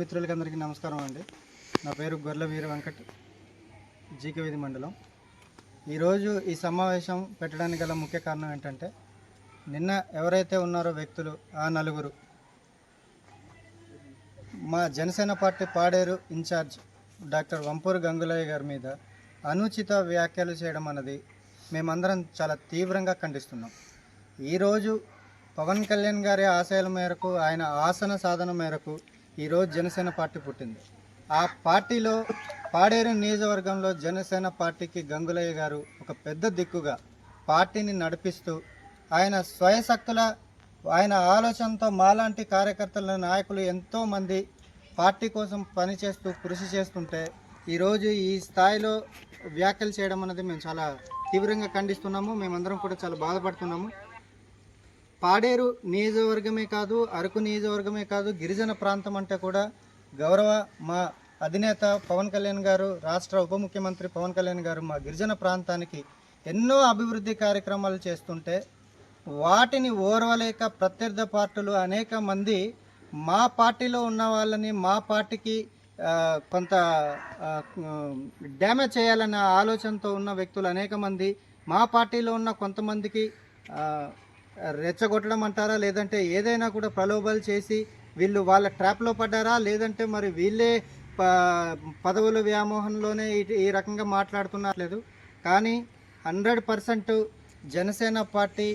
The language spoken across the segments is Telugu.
మిత్రులకి అందరికీ నమస్కారం అండి. నా పేరు గొర్ల వీర వెంకట్, జీకవేది మండలం. ఈరోజు ఈ సమావేశం పెట్టడానికి గల ముఖ్య కారణం ఏంటంటే, నిన్న ఎవరైతే ఉన్నారో వ్యక్తులు, ఆ నలుగురు మా Janasena party Paderu in charge doctor Vampuru Gangulaiah గారి మీద అనుచిత వ్యాఖ్యలు చేయడం అన్నది మేమందరం చాలా తీవ్రంగా ఖండిస్తున్నాం. ఈరోజు పవన్ కళ్యాణ్ గారి ఆశయాల మేరకు, ఆయన ఆసన సాధన మేరకు ఈరోజు జనసేన పార్టీ పుట్టింది. ఆ పార్టీలో పాడేరు నియోజకవర్గంలో జనసేన పార్టీకి గంగులయ్య గారు ఒక పెద్ద దిక్కుగా పార్టీని నడిపిస్తూ, ఆయన స్వయశక్తుల ఆయన ఆలోచనతో మాలాంటి కార్యకర్తల నాయకులు ఎంతోమంది పార్టీ కోసం పనిచేస్తూ కృషి చేస్తుంటే ఈరోజు ఈ స్థాయిలో వ్యాఖ్యలు చేయడం అనేది మేము చాలా తీవ్రంగా ఖండిస్తున్నాము. మేమందరం కూడా చాలా బాధపడుతున్నాము. పాడేరు నియోజకవర్గమే కాదు, అరకు నియోజకవర్గమే కాదు, గిరిజన ప్రాంతం అంటే కూడా గౌరవ మా అధినేత పవన్ కళ్యాణ్ గారు, రాష్ట్ర ఉప ముఖ్యమంత్రి పవన్ కళ్యాణ్ గారు మా గిరిజన ప్రాంతానికి ఎన్నో అభివృద్ధి కార్యక్రమాలు చేస్తుంటే వాటిని ఓర్వలేక ప్రత్యర్థి పార్టీలు అనేక మంది మా పార్టీలో ఉన్న వాళ్ళని మా పార్టీకి కొంత డ్యామేజ్ చేయాలన్న ఆలోచనతో ఉన్న వ్యక్తులు అనేక మంది మా పార్టీలో ఉన్న కొంతమందికి రెచ్చగొట్టడం అంటారా, లేదంటే ఏదైనా కూడా ప్రలోభాలు చేసి వీళ్ళు వాళ్ళ ట్రాప్లో పడ్డారా, లేదంటే మరి వీళ్ళే పదవుల వ్యామోహంలోనే ఈ రకంగా మాట్లాడుతున్నట్లేదు. కానీ 100% జనసేన పార్టీ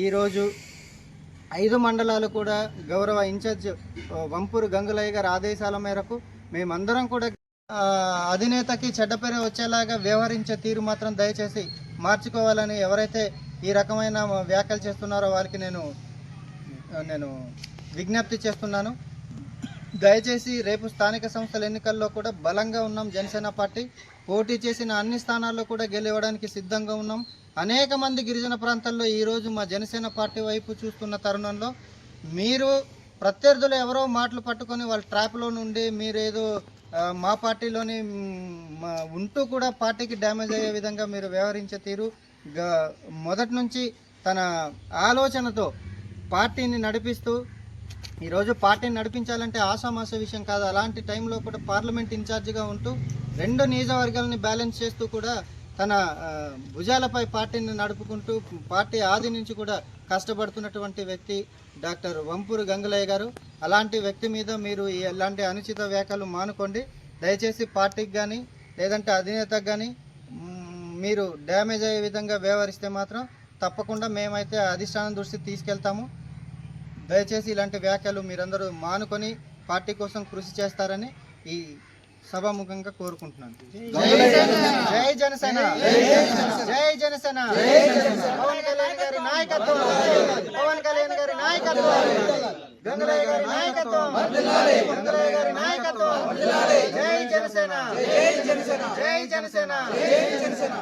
ఈరోజు 5 మండలాలు కూడా గౌరవ ఇన్ఛార్జ్ వంపూరు గంగులయ్య గారి ఆదేశాల మేరకు మేమందరం కూడా అధినేతకి చెడ్డ పేరు వచ్చేలాగా వ్యవహరించే తీరు మాత్రం దయచేసి మార్చుకోవాలని ఎవరైతే ఈ రకమైన వ్యాఖ్యలు చేస్తున్నారో వారికి నేను విజ్ఞప్తి చేస్తున్నాను. దయచేసి రేపు స్థానిక సంస్థల ఎన్నికల్లో కూడా బలంగా ఉన్నాం. జనసేన పార్టీ పోటీ చేసిన అన్ని స్థానాల్లో కూడా గెలవడానికి సిద్ధంగా ఉన్నాం. అనేక మంది గిరిజన ప్రాంతాల్లో ఈరోజు మా జనసేన పార్టీ వైపు చూస్తున్న తరుణంలో మీరు ప్రత్యర్థులు ఎవరో మాటలు పట్టుకొని వాళ్ళ ట్రాప్లో నుండి మీరేదో మా పార్టీలోని ఉంటూ కూడా పార్టీకి డ్యామేజ్ అయ్యే విధంగా మీరు వ్యవహరించే తీరు మొదటి నుంచి తన ఆలోచనతో పార్టీని నడిపిస్తూ, ఈరోజు పార్టీని నడిపించాలంటే ఆషామాష విషయం కాదు. అలాంటి టైంలో కూడా పార్లమెంట్ ఇన్ఛార్జిగా ఉంటూ 2 నియోజకవర్గాలని బ్యాలెన్స్ చేస్తూ కూడా తన భుజాలపై పార్టీని నడుపుకుంటూ పార్టీ ఆది నుంచి కూడా కష్టపడుతున్నటువంటి వ్యక్తి డాక్టర్ వంపూరు గంగులయ్య గారు. అలాంటి వ్యక్తి మీద మీరు ఎలాంటి అనుచిత వ్యాఖ్యలు మానుకోండి. దయచేసి పార్టీకి కానీ లేదంటే అధినేతకు కానీ మీరు డ్యామేజ్ అయ్యే విధంగా వ్యవహరిస్తే మాత్రం తప్పకుండా మేమైతే అధిష్టానం దృష్టికి తీసుకెళ్తాము. దయచేసి ఇలాంటి వ్యాఖ్యలు మీరందరూ మానుకొని పార్టీ కోసం కృషి చేస్తారని ఈ సభాముఖంగా కోరుకుంటున్నాను. జై జనసేన, జై జనసేన. పవన్ కళ్యాణ్ గారి నాయకత్వం, పవన్ కళ్యాణ్ గారి నాయకత్వం, గంగులయ్య గారి నాయకత్వం, గంగులయ్య గారి నాయకత్వం. జై జనసేన, జై జనసేన, జై జనసేన, జై జనసేన.